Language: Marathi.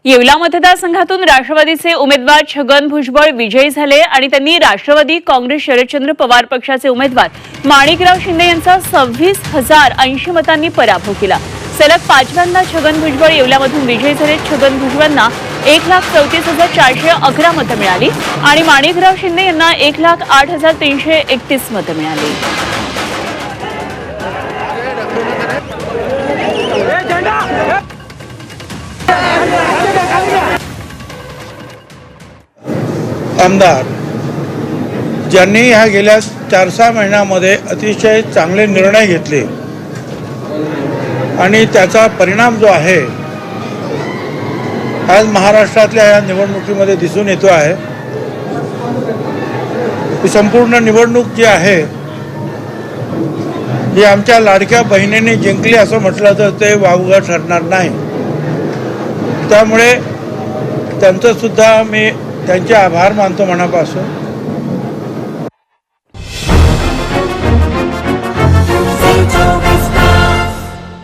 येवला मतदारसंघातून राष्ट्रवादीचे उमेदवार छगन भुजबळ विजयी झाले आणि त्यांनी राष्ट्रवादी काँग्रेस शरदचंद्र पवार पक्षाचे उमेदवार माणिकराव शिंदे यांचा 26,080 मतांनी पराभव केला। सलग 5व्यांदा छगन भुजबळ येवल्यामधून विजयी झाले। छगन भुजबळांना 1,34,411 मतं मिळाली आणि माणिकराव शिंदे यांना 1,08,331 मतं मिळाली। आमदार ज्यांनी ह्या गेल्या 4-6 महिन्यामध्ये अतिशय चांगले निर्णय घेतले आणि त्याचा परिणाम जो आहे आज महाराष्ट्रातल्या या निवडणुकीमध्ये दिसून येतो आहे। ही संपूर्ण निवडणूक जी आहे ही आमच्या लाडक्या बहिणीने जिंकली असं म्हटलं तर ते वावगं ठरणार नाही। त्यामुळे त्यांचं सुद्धा मी त्यांचे आभार मानतो मनापासून।